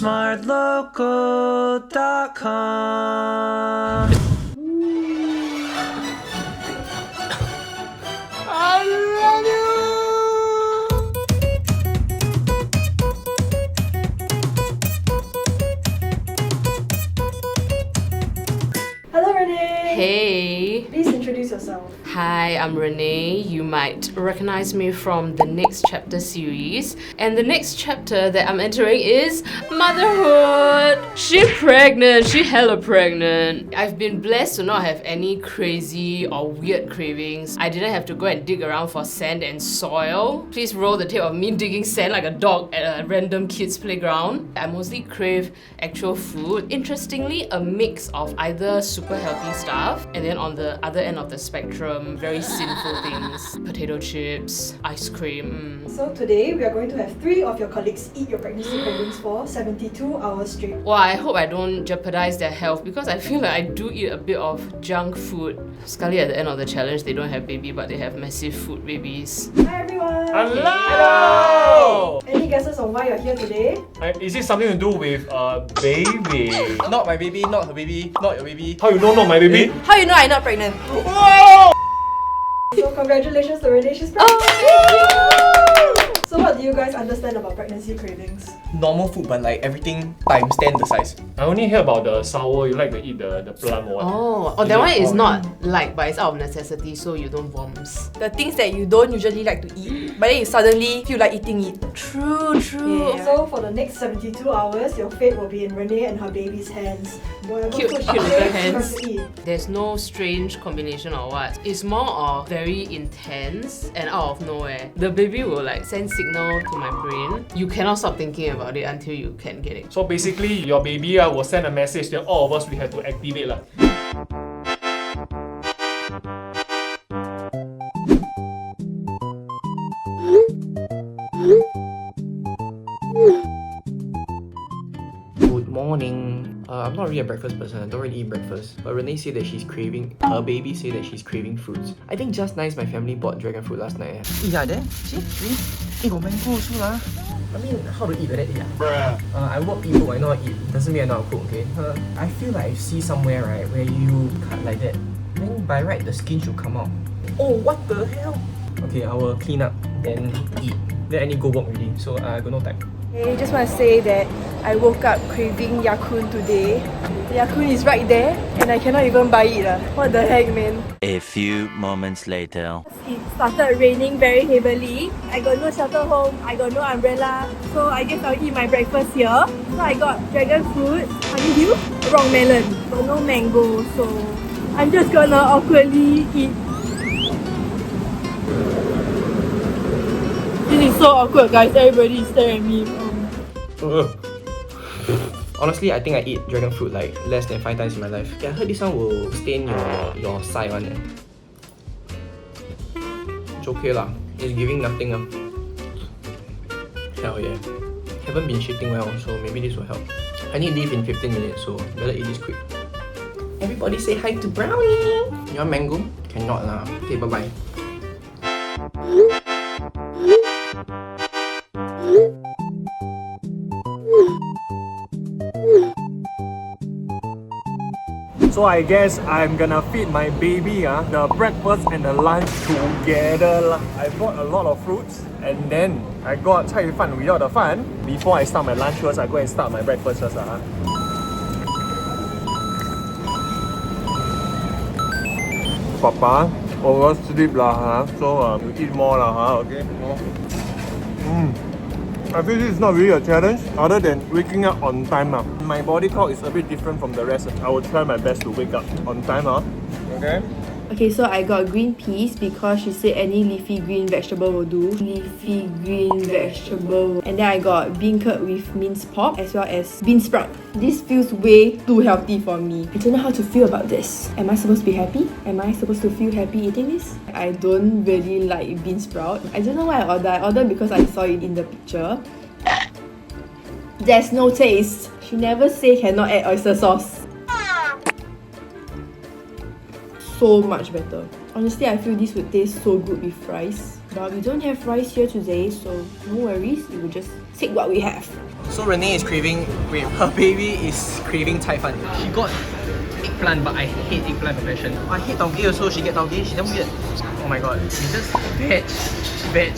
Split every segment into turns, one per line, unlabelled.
TheSmartLocal.com.
I love you!
Hello, Renae!
Hey!
Please introduce yourself.
Hi, I'm Renae. You might recognize me from the next chapter series. And the next chapter that I'm entering is motherhood. She pregnant. She hella pregnant. I've been blessed to not have any crazy or weird cravings. I didn't have to go and dig around for sand and soil. Please roll the tape of me digging sand like a dog at a random kid's playground. I mostly crave actual food. Interestingly, a mix of either super healthy stuff and then on the other end of the spectrum, very sinful things. Potato chips, ice cream.
So today we are going to have 3 of your colleagues eat your pregnancy cravings for 72 hours straight.
Well, I hope I don't jeopardize their health because I feel like I do eat a bit of junk food. Sekali at the end of the challenge, they don't have baby but they have massive food babies.
Hi everyone!
Hello!
Any guesses on why you're here today?
Is it something to do with baby?
Not my baby, not her baby, not your baby.
How you know not my baby?
How you know I'm not pregnant?
Whoa!
So congratulations to Renae, she's pregnant! So what do you guys understand about pregnancy cravings?
Normal food, but like everything times 10 the size.
I only hear about the sour, you like to eat the plum or what?
Oh, that one is not like, but it's out of necessity so you don't vomit.
The things that you don't usually like to eat, but then you suddenly feel like eating it.
True.
Yeah.
So for the next 72 hours, your fate will be in Renae and her baby's hands. Whatever
Cute
food she
little
craves, you
hands.
have to eat.
There's no strange combination or what. It's more of very intense and out of nowhere. The baby will like send signal to my brain. You cannot stop thinking about it until you can get it.
So basically, your baby will send a message that all of us we have to activate lah.
Good morning. I'm not really a breakfast person, I don't really eat breakfast. But Renae said that she's craving, her baby said that she's craving fruits. I think just nice my family bought dragon fruit last night.
Yeah, there. See? Got mango also lah.
I mean, how to eat like that? Yeah.
Bruh.
I work people, I know how to eat. Doesn't mean I know how to cook, okay? I feel like I see somewhere, right, where you cut like that. Then by right, the skin should come out. Oh, what the hell? Okay, I will clean up, then eat. Then I need to go work already, so I got no time.
I just want to say that I woke up craving Ya-Kun today. The Ya-Kun is right there and I cannot even buy it. What the heck, man?
A few moments later.
It started raining very heavily. I got no shelter home, I got no umbrella. So I guess I'll eat my breakfast here. So I got dragon fruit, honeydew, wrong melon, but no mango. So I'm just gonna awkwardly eat. This is so awkward, guys. Everybody is staring at me.
Honestly, I think I eat dragon fruit like less than 5 times in my life. Yeah, I heard this one will stain your side one. It's okay lah. It's giving nothing. Hell yeah. Haven't been shitting well, so maybe this will help. I need to leave in 15 minutes, so better eat this quick. Everybody say hi to Brownie! You want mango? Cannot lah. Okay, bye-bye.
So I guess I'm gonna feed my baby the breakfast and the lunch together lah. I bought a lot of fruits and then I got 菜饭 without the fun. Before I start my lunch first, I go and start my breakfast first Papa oversleep lah so you eat more lah okay. I feel this is not really a challenge other than waking up on time. My body clock is a bit different from the rest. I will try my best to wake up on time. Okay?
Okay, so I got green peas because she said any leafy green vegetable will do. Leafy green vegetable. And then I got bean curd with minced pork as well as bean sprout. This feels way too healthy for me. I don't know how to feel about this. Am I supposed to be happy? Am I supposed to feel happy eating this? I don't really like bean sprout. I don't know why I ordered. I ordered because I saw it in the picture. There's no taste. She never say cannot add oyster sauce. So much better. Honestly, I feel this would taste so good with fries. But we don't have rice here today, so no worries. We will just take what we have.
So Renae is craving, wait, her baby is craving Cai fan. She got eggplant, but I hate eggplant with passion. I hate tauge also, she get tauge, she damn weird. Oh my god, it's just veg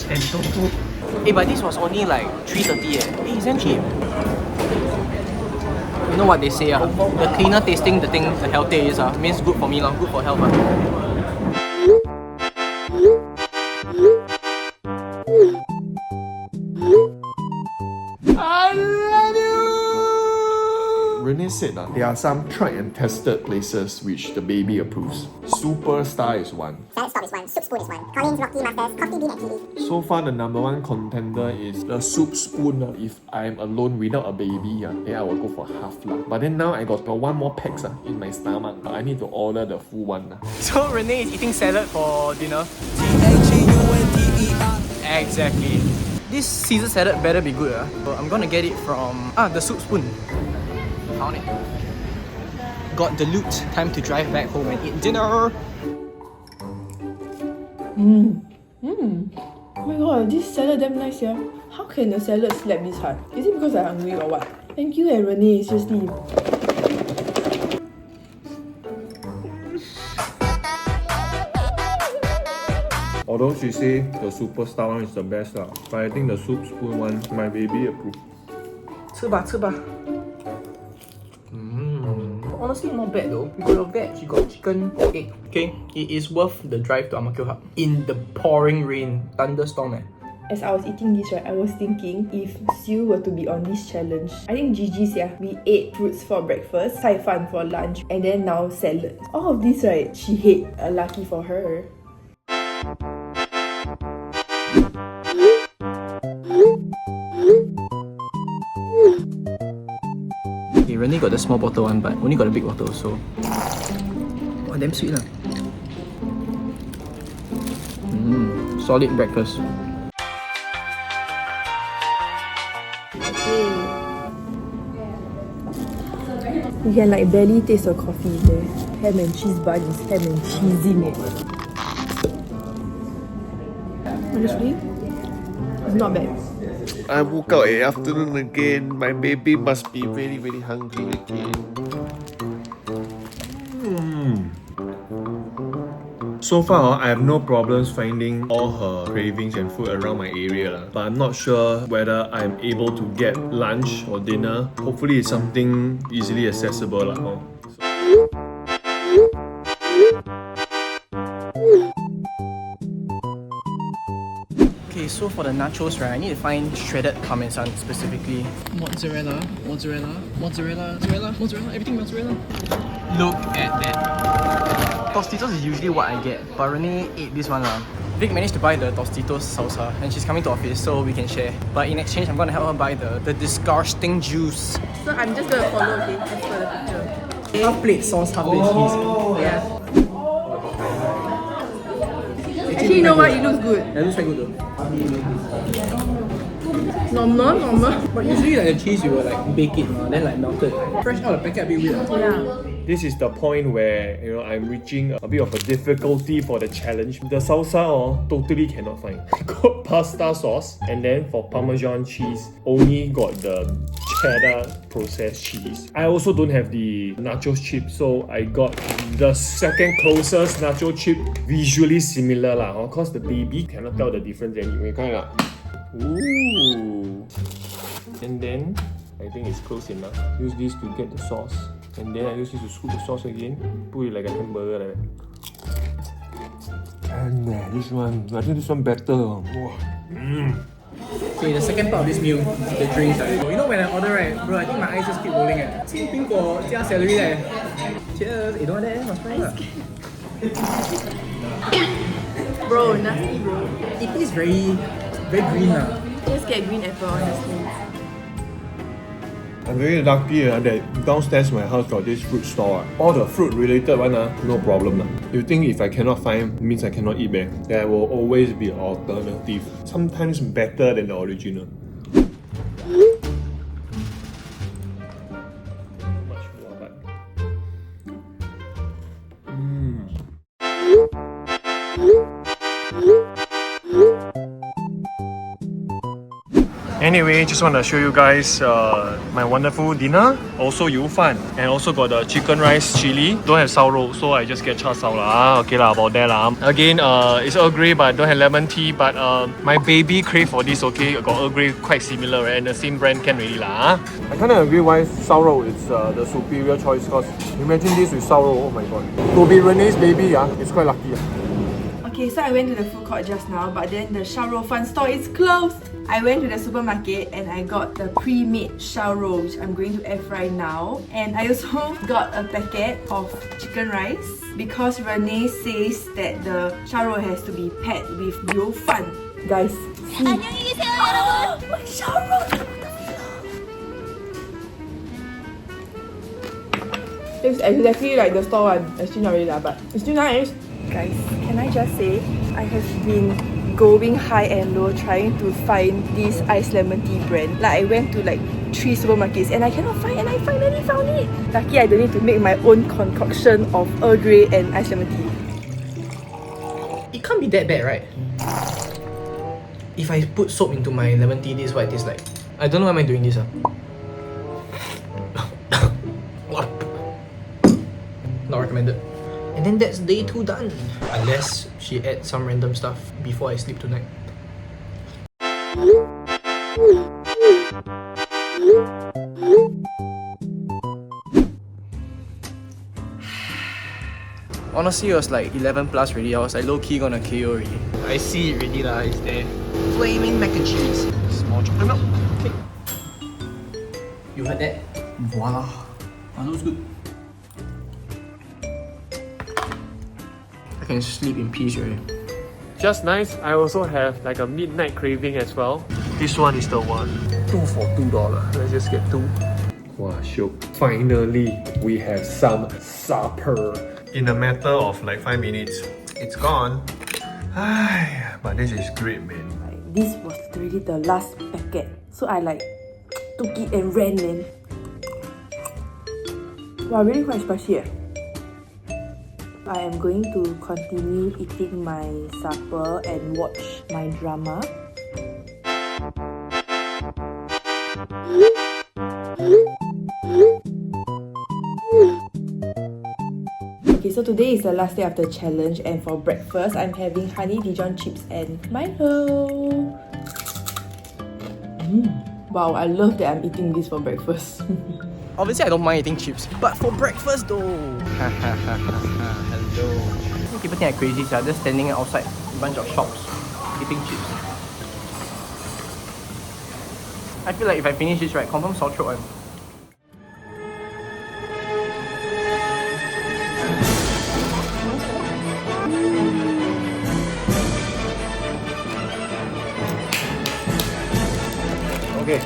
and tofu. Hey, but this was only like 330 eh. Hey, it's damn cheap. You know what they say the cleaner tasting the thing, the healthier it is means good for me good for health
Renae said there are some tried and tested places which the baby approves. Superstar is one.
Salad Stop is one, Soup Spoon is one, Collins Rocky Masters, Coffee Bean and Chili.
So far, the number one contender is the soup spoon. If I'm alone without a baby, then I will go for half. But then now I got one more pack in my stomach. I need to order the full one.
So Renae is eating salad for dinner. Exactly. This Caesar salad better be good. So I'm gonna get it from the Soup Spoon. Found it. Got the loot. Time to drive back home and eat dinner.
Oh my god, this salad damn nice, yeah. How can the salad slap this hard? Is it because I'm hungry or what? Thank you, Renae, seriously.
Although she say the superstar one is the best, but I think the soup spoon one, my baby approved.
吃吧吃吧 Honestly, not bad though. You got your veg, you got chicken, egg. Okay, it is worth the drive to Ang Mo Kio Hub. In the pouring rain, thunderstorm
As I was eating this, right, I was thinking if Sue were to be on this challenge, I think GG's, yeah. We ate fruits for breakfast, cai fan for lunch, and then now salad. All of this, right, she hate. Lucky for her.
Okay, Renae got the small bottle one, but only got the big bottle, so... Oh, damn sweet lah. Solid breakfast.
You can like barely taste the coffee there. Ham and cheese bun is ham and cheesing it. Honestly, it's not bad.
I woke up in the afternoon again. My baby must be very, very hungry again.
So far, I have no problems finding all her cravings and food around my area. But I'm not sure whether I'm able to get lunch or dinner. Hopefully it's something easily accessible.
Okay, so for the nachos, right, I need to find shredded parmesan specifically. Mozzarella, everything mozzarella. Look at that. Tostitos is usually what I get, but Renae ate this one. Vic managed to buy the Tostitos salsa and she's coming to office so we can share. But in exchange, I'm gonna help her buy the disgusting juice.
So I'm just gonna follow, okay, as per the picture.
Half plate sauce, half plate cheese.
Yeah. Actually, you know what? It looks good.
It looks quite good though.
Normal.
But usually like the cheese you will like bake it, then like melted. Fresh out of the packet a bit weird.
Yeah.
This is the point where I'm reaching a bit of a difficulty for the challenge. The salsa totally cannot find. Got pasta sauce, and then for Parmesan cheese, only got the cheddar processed cheese. I also don't have the nacho chip, so I got the second closest nacho chip, visually similar cause the baby cannot tell the difference anyway. Ooh. And then I think it's close enough. Use this to get the sauce. And then I use this to scoop the sauce again. Put it like a hamburger like that. And this one, I think this one better. Wow.
Okay, the second part of this meal, the drinks. You know when I order, right, bro, I think my eyes just keep rolling. 青苹果加 celery Cheers. You don't want that? Must try lah.
Bro, nasty bro.
It is very green
Just get green apple, honestly.
I'm very lucky that downstairs my house got this fruit store. All the fruit related one, no problem. You think if I cannot find, means I cannot eat, there will always be an alternative. Sometimes better than the original. Anyway, just want to show you guys my wonderful dinner. Also yu fan, and also got the chicken rice chili. Don't have sao rou, so I just get cha sao lah. Okay lah, about that lah. Again, it's Earl Grey, but don't have lemon tea. But my baby crave for this. Okay, got Earl Grey quite similar, right? And the same brand can really lah. I kind of agree why sao rou is the superior choice. Cause imagine this with sao rou. Oh my god, to be Renee's baby, it's quite lucky.
Okay, so I went to the food court just now, but then the Xiao Rou Fan store is closed. I went to the supermarket and I got the pre-made Xiao Rou, which I'm going to air fry now. And I also got a packet of chicken rice because Renae says that the Xiao Rou has to be paired with Yu Fan. Guys, see. My Xiao Rou! It's exactly like the store one. Actually not really lah, but it's still nice. Guys, can I just say, I have been going high and low trying to find this iced lemon tea brand. Like I went to like 3 supermarkets and I cannot find, and I finally found it. Lucky I don't need to make my own concoction of Earl Grey and iced lemon tea.
It can't be that bad, right? If I put soap into my lemon tea, this is what it tastes like. I don't know why am I doing this. Not recommended. And then that's day 2 done. Unless she adds some random stuff before I sleep tonight. Honestly, it was like 11 plus already. I was like low-key gonna KO already. I see it already lah, it's there. Flaming mac and cheese. Small chocolate milk. Okay. You heard that?
Voila. That looks good.
I can sleep in peace already.
Just nice. I also have like a midnight craving as well. This one is the one. 2 for $2. Let's just get 2. Wow, shook. Finally, we have some supper. In a matter of like 5 minutes, it's gone. But this is great, man.
This was really the last packet. So I like took it and ran, man. Wow, really quite spicy. I am going to continue eating my supper and watch my drama. Okay, so today is the last day of the challenge, and for breakfast, I'm having honey Dijon chips and Milo. Wow, I love that I'm eating this for breakfast.
Obviously, I don't mind eating chips, but for breakfast though. Hello. People think I'm crazy, so I'm just standing outside a bunch of shops eating chips. I feel like if I finish this right, confirm sore throat.
Okay.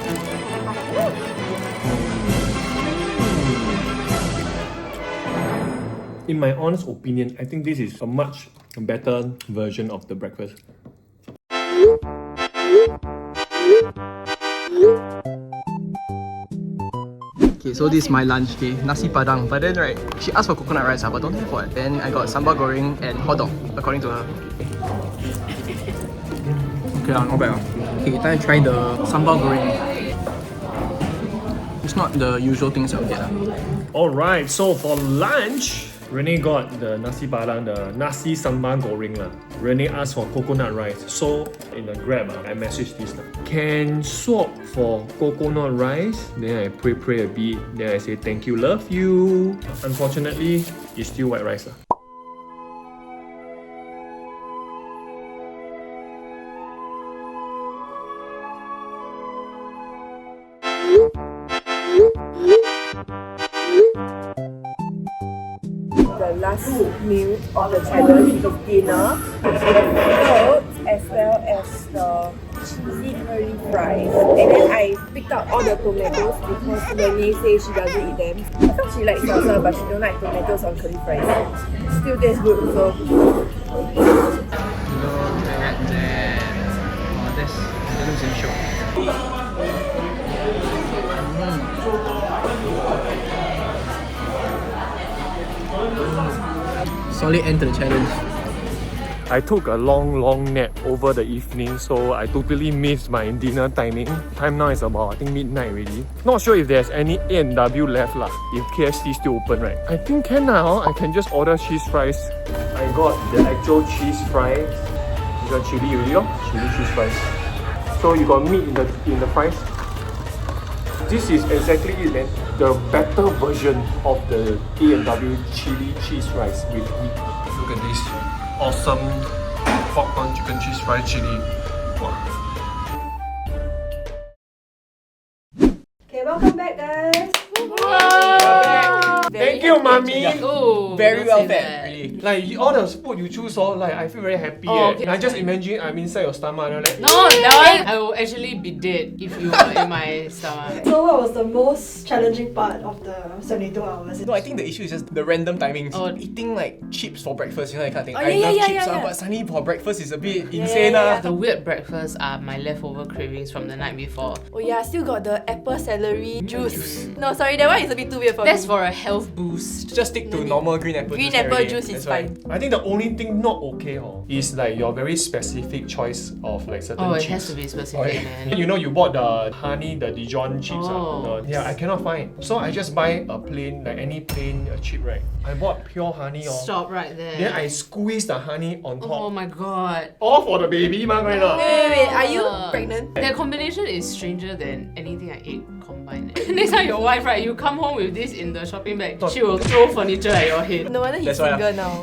In my honest opinion, I think this is a much better version of the breakfast.
Okay, so this is my lunch, okay, nasi padang. But then right, she asked for coconut rice, but don't have what. Then I got sambal goreng and hot dog, according to her. Okay, not bad. Okay, time to try the sambal goreng. It's not the usual things I'll get.
Alright, so for lunch, Renae got the nasi padang, the nasi sambal goreng lah. Renae asked for coconut rice. So in the Grab, I messaged this lah. Can swap for coconut rice? Then I pray a bit. Then I say thank you, love you. Unfortunately, it's still white rice lah.
The last meal of the challenge is dinner. The fruits as well as the cheesy curly fries. And then I picked out all the tomatoes because Renae says she doesn't eat them. I thought she likes salsa, but she don't like tomatoes on curly fries. Still tastes good, so.
Look at that. Oh, that looks in shock. Solid end to the challenge.
I took a long nap over the evening, so I totally missed my dinner timing. Time now is about, I think, midnight already. Not sure if there's any A&W left lah, if KFC is still open, right? I think can now. I can just order cheese fries. I got the actual cheese fries. You got chili already, chili cheese fries. So you got meat in the fries. This is exactly it, man. The better version of the A&W chili cheese fries with meat. Look at this awesome popcorn chicken cheese fried chili. Wow.
Okay, welcome back, guys.
Thank you, mommy.
Oh,
Very
don't
well
say
fed,
that.
really.
Like all the food you choose, like I feel very happy.
Okay,
I just imagine I'm inside your stomach. And I'm like,
No, that one I will actually be dead if you were in my stomach.
So what was the most challenging part of the 72 hours?
No, I think the issue is just the random timings.
Oh.
Eating like chips for breakfast, you know, that kind of thing.
Oh,
I
yeah,
love
yeah,
chips,
yeah, yeah.
but suddenly for breakfast is a bit
Yeah,
insane.
yeah, yeah.
The weird breakfasts are my leftover cravings from the night before.
Oh yeah, still got the apple celery juice. No, sorry, that one is a bit too weird for
That's
me.
for a health boost.
Just stick to normal green apple
Green
juice.
apple
already.
juice is
That's why.
fine.
I think the only thing not okay is like your very specific choice of like certain
Oh, it
chips.
has to be specific, man.
You know, you bought the honey, the Dijon chips.
Oh.
Yeah, I cannot find. So I just buy a plain, like any plain chip, right? I bought pure honey.
Stop right there.
Then I squeeze the honey on top.
Oh my god.
All for the baby, ma, right now.
Wait, are you pregnant?
Their combination is stranger than anything I ate combined. Next time your wife, right, you come home with this in the shopping bag, she will throw furniture at your head.
No wonder he's
That's why,
single now.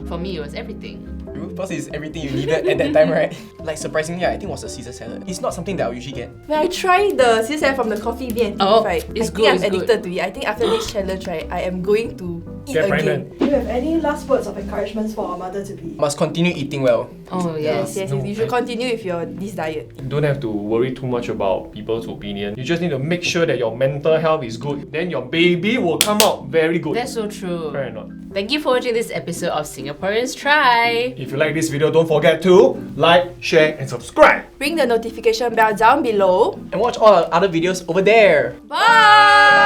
For me, it was everything.
Plus it's everything you needed at that time, right? Like surprisingly, I think it was a Caesar salad. It's not something that I'll usually get.
When I tried the Caesar salad from the Coffee Bean,
Oh,
right,
it's
I
good,
think I'm
it's
addicted
good.
to it. I think after this challenge, right, I am going to eat
Get
again.
pregnant.
Do you have any last words of encouragements for our mother to be?
Must continue eating well.
Oh
Yes,
yes.
yes, yes. You should continue with your this diet.
You don't have to worry too much about people's opinion. You just need to make sure that your mental health is good. Then your baby will come out very good.
That's so true.
Right or not?
Thank you for watching this episode of Singaporeans Try.
If you like this video, don't forget to like, share, and subscribe.
Ring the notification bell down below.
And watch all our other videos over there.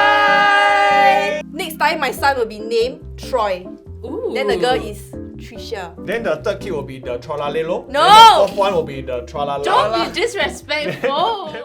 Bye! Next time, my son will be named Troy.
Ooh.
Then the girl is Trisha.
Then the third kid will be the Tralalelo.
No!
Then the fourth one will be the Tralala.
Don't be disrespectful.